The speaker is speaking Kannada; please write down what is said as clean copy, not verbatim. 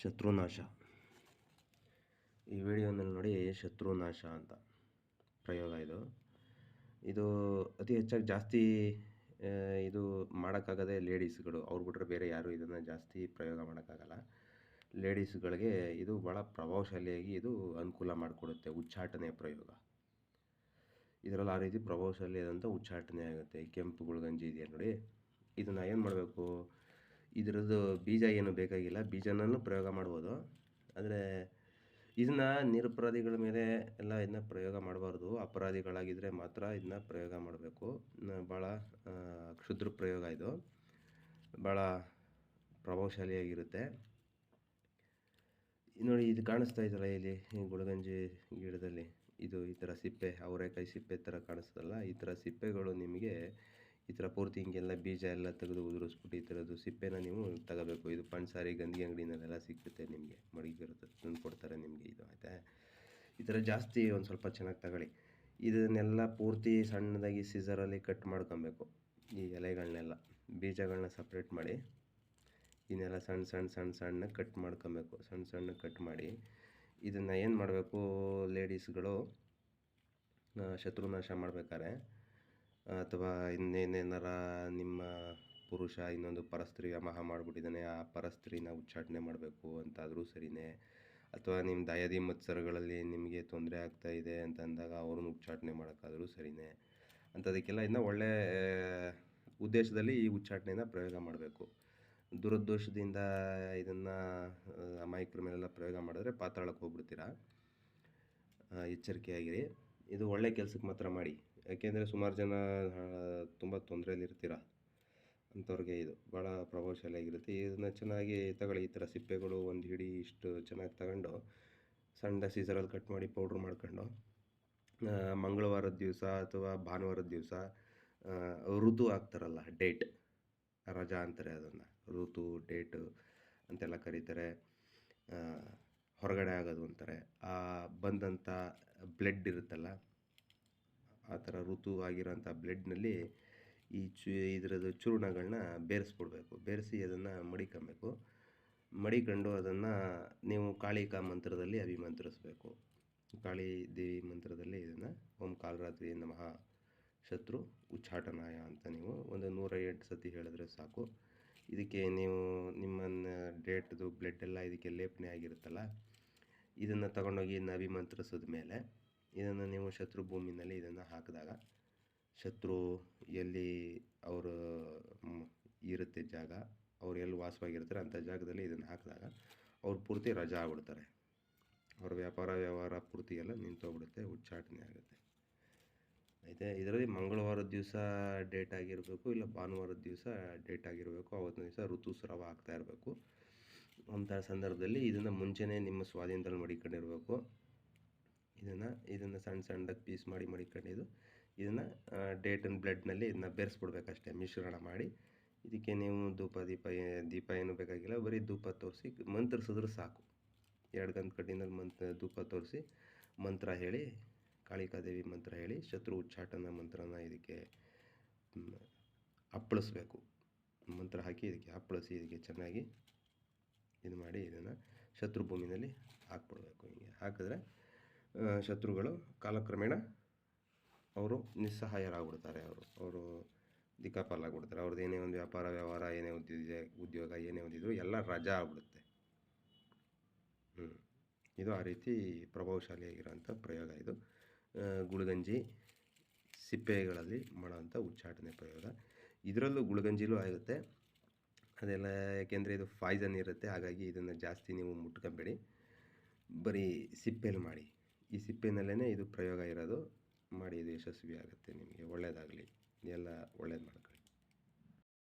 ಶತ್ರುನಾಶ. ಈ ವಿಡಿಯೋನಲ್ಲಿ ನೋಡಿ, ಶತ್ರುನಾಶ ಅಂತ ಪ್ರಯೋಗ ಇದು ಅತಿ ಹೆಚ್ಚಾಗಿ ಜಾಸ್ತಿ ಇದು ಮಾಡೋಕ್ಕಾಗದೆ ಲೇಡೀಸ್ಗಳು. ಅವ್ರು ಬಿಟ್ಟರೆ ಬೇರೆ ಯಾರು ಇದನ್ನು ಜಾಸ್ತಿ ಪ್ರಯೋಗ ಮಾಡೋಕ್ಕಾಗಲ್ಲ. ಲೇಡೀಸ್ಗಳಿಗೆ ಇದು ಭಾಳ ಪ್ರಭಾವಶಾಲಿಯಾಗಿ ಇದು ಅನುಕೂಲ ಮಾಡಿಕೊಡುತ್ತೆ. ಉಚ್ಚಾಟನೆ ಪ್ರಯೋಗ ಇದರಲ್ಲಿ ಆ ರೀತಿ ಪ್ರಭಾವಶಾಲಿಯಾದಂಥ ಉಚ್ಚಾಟನೆ ಆಗುತ್ತೆ. ಕೆಂಪು ಗುಳುಗಂಜಿ ಇದೆಯಾ ನೋಡಿ, ಇದನ್ನು ಏನು ಮಾಡಬೇಕು, ಇದರದ್ದು ಬೀಜ ಏನು ಬೇಕಾಗಿಲ್ಲ, ಬೀಜನೂ ಪ್ರಯೋಗ ಮಾಡ್ಬೋದು. ಆದರೆ ಇದನ್ನು ನಿರಪರಾಧಿಗಳ ಮೇಲೆ ಎಲ್ಲ ಇದನ್ನ ಪ್ರಯೋಗ ಮಾಡಬಾರ್ದು. ಅಪರಾಧಿಗಳಾಗಿದ್ದರೆ ಮಾತ್ರ ಇದನ್ನ ಪ್ರಯೋಗ ಮಾಡಬೇಕು. ಭಾಳ ಕ್ಷುದ್ರ ಪ್ರಯೋಗ ಇದು, ಭಾಳ ಪ್ರಭಾವಶಾಲಿಯಾಗಿರುತ್ತೆ. ನೋಡಿ, ಇದು ಕಾಣಿಸ್ತಾ ಇದೆಯಲ್ಲ ಇಲ್ಲಿ ಈ ಗುಳುಗಂಜಿ ಗಿಡದಲ್ಲಿ, ಇದು ಈ ಥರ ಸಿಪ್ಪೆ, ಅವರೆಕಾಯಿ ಸಿಪ್ಪೆ ಥರ ಕಾಣಿಸ್ತದಲ್ಲ, ಈ ಥರ ಸಿಪ್ಪೆಗಳು ನಿಮಗೆ ಈ ಥರ ಪೂರ್ತಿ ಹಿಂಗೆಲ್ಲ ಬೀಜ ಎಲ್ಲ ತೆಗೆದು ಉದುರಿಸ್ಬಿಟ್ಟು ಈ ಥರದ್ದು ಸಿಪ್ಪೆನ ನೀವು ತಗೋಬೇಕು. ಇದು ಪಂಚಸಾರಿ ಗಂಧಿ ಅಂಗಡಿನಲ್ಲೆಲ್ಲ ಸಿಗುತ್ತೆ ನಿಮಗೆ, ಮಡಗಿರುತ್ತೆ, ತಂದು ಕೊಡ್ತಾರೆ ನಿಮಗೆ. ಇದು ಆಯಿತಾ, ಈ ಥರ ಜಾಸ್ತಿ ಒಂದು ಸ್ವಲ್ಪ ಚೆನ್ನಾಗಿ ತಗೊಳ್ಳಿ. ಇದನ್ನೆಲ್ಲ ಪೂರ್ತಿ ಸಣ್ಣದಾಗಿ ಸೀಸರಲ್ಲಿ ಕಟ್ ಮಾಡ್ಕೊಬೇಕು. ಈ ಎಲೆಗಳನ್ನೆಲ್ಲ, ಬೀಜಗಳನ್ನ ಸಪ್ರೇಟ್ ಮಾಡಿ ಇದನ್ನೆಲ್ಲ ಸಣ್ಣ ಸಣ್ಣ ಸಣ್ಣ ಸಣ್ಣ ಕಟ್ ಮಾಡ್ಕೊಬೇಕು. ಸಣ್ಣ ಸಣ್ಣ ಕಟ್ ಮಾಡಿ ಇದನ್ನು ಏನು ಮಾಡಬೇಕು, ಲೇಡೀಸ್ಗಳು ಶತ್ರುನಾಶ ಮಾಡ್ಬೇಕಾದ್ರೆ ಅಥವಾ ಇನ್ನೇನೇನಾರ ನಿಮ್ಮ ಪುರುಷ ಇನ್ನೊಂದು ಪರಸ್ತ್ರೀ ವ್ಯಾಮೋಹ ಮಾಡಿಬಿಟ್ಟಿದ್ದಾನೆ, ಆ ಪರಸ್ತ್ರೀನ ಉಚ್ಚಾಟನೆ ಮಾಡಬೇಕು ಅಂತಾದರೂ ಸರಿಯೇ, ಅಥವಾ ನಿಮ್ಮ ದಯಾದಿ ಮತ್ಸರಗಳಲ್ಲಿ ನಿಮಗೆ ತೊಂದರೆ ಆಗ್ತಾಯಿದೆ ಅಂತ ಅಂದಾಗ ಅವ್ರನ್ನ ಉಚ್ಚಾಟನೆ ಮಾಡೋಕ್ಕಾದರೂ ಸರಿಯೇ. ಅಂಥದಕ್ಕೆಲ್ಲ ಇದನ್ನ ಒಳ್ಳೆ ಉದ್ದೇಶದಲ್ಲಿ ಈ ಉಚ್ಚಾಟನೆನ ಪ್ರಯೋಗ ಮಾಡಬೇಕು. ದುರುದ್ದೇಶದಿಂದ ಇದನ್ನು ಅಮಾಯಕರ ಮೇಲೆಲ್ಲ ಪ್ರಯೋಗ ಮಾಡಿದ್ರೆ ಪಾತಾಳಕ್ಕೆ ಹೋಗ್ಬಿಡ್ತೀರಾ. ಎಚ್ಚರಿಕೆಯಾಗಿರಿ. ಇದು ಒಳ್ಳೆ ಕೆಲಸಕ್ಕೆ ಮಾತ್ರ ಮಾಡಿ. ಯಾಕೆಂದರೆ ಸುಮಾರು ಜನ ತುಂಬ ತೊಂದರೆಯಲ್ಲಿರ್ತೀರ, ಅಂಥವ್ರಿಗೆ ಇದು ಭಾಳ ಪ್ರಭಾವಶಾಲಿಯಾಗಿರುತ್ತೆ. ಇದನ್ನು ಚೆನ್ನಾಗಿ ತಗೊಳ್ಳಿ. ಈ ಥರ ಸಿಪ್ಪೆಗಳು ಒಂದು ಹಿಡಿ ಇಷ್ಟು ಚೆನ್ನಾಗಿ ತಗೊಂಡು ಸಣ್ಣ ಸೀಸರಲ್ಲಿ ಕಟ್ ಮಾಡಿ ಪೌಡ್ರ್ ಮಾಡ್ಕೊಂಡು ಮಂಗಳವಾರದ ದಿವಸ ಅಥವಾ ಭಾನುವಾರದ ದಿವಸ ಋತು ಹಾಕ್ತಾರಲ್ಲ, ಡೇಟ್, ರಜಾ ಅಂತಾರೆ ಅದನ್ನು, ಋತು ಡೇಟು ಅಂತೆಲ್ಲ ಕರೀತಾರೆ, ಹೊರಗಡೆ ಆಗೋದು ಅಂತಾರೆ. ಆ ಬಂದಂಥ ಬ್ಲಡ್ ಇರುತ್ತಲ್ಲ, ಆ ಥರ ಋತು ಆಗಿರೋಂಥ ಬ್ಲಡ್ನಲ್ಲಿ ಈ ಇದರದ್ದು ಚೂರ್ಣಗಳನ್ನ ಬೇರೆಸ್ಬಿಡ್ಬೇಕು. ಬೇರೆಸಿ ಅದನ್ನು ಮಡಿಕೊಬೇಕು. ಮಡಿಕೊಂಡು ಅದನ್ನು ನೀವು ಕಾಳಿಕಾ ಮಂತ್ರದಲ್ಲಿ ಅಭಿಮಂತ್ರಿಸ್ಬೇಕು. ಕಾಳಿ ದೇವಿ ಮಂತ್ರದಲ್ಲಿ ಇದನ್ನು ಓಂ ಕಾಲರಾತ್ರಿ ನಮಃ ಶತ್ರು ಉಚ್ಚಾಟನಾಯ ಅಂತ ನೀವು ಒಂದು 108 ಸತಿ ಹೇಳಿದ್ರೆ ಸಾಕು. ಇದಕ್ಕೆ ನೀವು ನಿಮ್ಮನ್ನು ಡೇಟ್ದು ಬ್ಲಡ್ ಎಲ್ಲ ಇದಕ್ಕೆ ಲೇಪನೆ ಆಗಿರುತ್ತಲ್ಲ, ಇದನ್ನು ತಗೊಂಡೋಗಿ ಇದನ್ನು ಅಭಿಮಂತ್ರಿಸಿದ ಮೇಲೆ ಇದನ್ನು ನೀವು ಶತ್ರು ಭೂಮಿನಲ್ಲಿ ಇದನ್ನು ಹಾಕಿದಾಗ, ಶತ್ರು ಎಲ್ಲಿ ಅವರು ಇರುತ್ತೆ ಜಾಗ, ಅವ್ರು ಎಲ್ಲಿ ವಾಸವಾಗಿರ್ತಾರೆ ಅಂಥ ಜಾಗದಲ್ಲಿ ಇದನ್ನು ಹಾಕಿದಾಗ ಅವ್ರು ಪೂರ್ತಿ ರಜಾ ಆಗ್ಬಿಡ್ತಾರೆ. ಅವ್ರ ವ್ಯವಹಾರ ಪೂರ್ತಿ ಎಲ್ಲ ನಿಂತೋಗ್ಬಿಡುತ್ತೆ, ಉಚ್ಚಾಟನೆ ಆಗುತ್ತೆ. ಆಯಿತಾ. ಇದರಲ್ಲಿ ಮಂಗಳವಾರದ ದಿವಸ ಡೇಟ್ ಆಗಿರಬೇಕು, ಇಲ್ಲ ಭಾನುವಾರದ ದಿವಸ ಡೇಟ್ ಆಗಿರಬೇಕು. ಅವತ್ತಿನ ದಿವಸ ಋತುಸ್ರಾವ ಆಗ್ತಾ ಇರಬೇಕು. ಅಂಥ ಸಂದರ್ಭದಲ್ಲಿ ಇದನ್ನು ಮುಂಚೆನೇ ನಿಮ್ಮ ಸ್ವಾಧೀನದಲ್ಲಿ ಮಡಿಕೊಂಡಿರಬೇಕು. ಇದನ್ನು ಸಣ್ಣ ಸಣ್ಣದಾಗಿ ಪೀಸ್ ಮಾಡಿ ಮಡಿಕೊಂಡಿದ್ದು ಇದನ್ನು ಡೇಟನ್ ಬ್ಲಡ್ನಲ್ಲಿ ಇದನ್ನ ಬೆರೆಸ್ಬಿಡ್ಬೇಕಷ್ಟೇ, ಮಿಶ್ರಣ ಮಾಡಿ. ಇದಕ್ಕೆ ನೀವು ದೀಪ ಏನೂ ಬೇಕಾಗಿಲ್ಲ, ಬರೀ ಧೂಪ ತೋರಿಸಿ ಮಂತ್ರಿಸಿದ್ರೆ ಸಾಕು. 2 ಗಂಟೆ ಕಡ್ಡಿನಲ್ಲಿ ಧೂಪ ತೋರಿಸಿ ಮಂತ್ರ ಹೇಳಿ, ಕಾಳಿಕಾದೇವಿ ಮಂತ್ರ ಹೇಳಿ, ಶತ್ರು ಉಚ್ಚಾಟನ ಮಂತ್ರನ ಇದಕ್ಕೆ ಅಪ್ಪಳಿಸ್ಬೇಕು. ಮಂತ್ರ ಹಾಕಿ ಇದಕ್ಕೆ ಅಪ್ಪಳಿಸಿ ಇದಕ್ಕೆ ಚೆನ್ನಾಗಿ ಇದು ಮಾಡಿ ಇದನ್ನು ಶತ್ರು ಭೂಮಿನಲ್ಲಿ ಹಾಕ್ಬಿಡ್ಬೇಕು. ಹೀಗೆ ಹಾಕಿದ್ರೆ ಶತ್ರುಗಳು ಕಾಲಕ್ರಮೇಣ ಅವರು ನಿಸ್ಸಹಾಯರಾಗ್ಬಿಡ್ತಾರೆ. ಅವರು ದಿಕ್ಕಾಪಾಲಾಗ್ಬಿಡ್ತಾರೆ. ಅವ್ರದ್ದು ಏನೇ ಒಂದು ವ್ಯವಹಾರ ಏನೇ ಉದ್ಯೋಗ ಏನೇ ಒಂದಿದ್ರು ಎಲ್ಲ ರಜಾ ಆಗ್ಬಿಡುತ್ತೆ. ಇದು ಆ ರೀತಿ ಪ್ರಭಾವಶಾಲಿಯಾಗಿರೋಂಥ ಪ್ರಯೋಗ ಇದು. ಗುಳುಗಂಜಿ ಸಿಪ್ಪೆಗಳಲ್ಲಿ ಮಾಡೋಂಥ ಉಚ್ಚಾಟನೆ ಪ್ರಯೋಗ. ಇದರಲ್ಲೂ ಗುಳುಗಂಜಿಲೂ ಆಗುತ್ತೆ ಅದೆಲ್ಲ, ಯಾಕೆಂದರೆ ಇದು ಪಾಯ್ಸನ್ ಇರುತ್ತೆ. ಹಾಗಾಗಿ ಇದನ್ನು ಜಾಸ್ತಿ ನೀವು ಮುಟ್ಕೊಬೇಡಿ, ಬರೀ ಸಿಪ್ಪೆಯಲ್ಲಿ ಮಾಡಿ. ಈ ಸಿಪ್ಪೆನಲ್ಲೇ ಇದು ಪ್ರಯೋಗ ಇರೋದು. ಮಾಡಿ, ಇದು ಯಶಸ್ವಿ ಆಗುತ್ತೆ. ನಿಮಗೆ ಒಳ್ಳೆಯದಾಗಲಿ, ಎಲ್ಲ ಒಳ್ಳೇದು ಮಾಡ್ಕೊಳ್ಳಿ.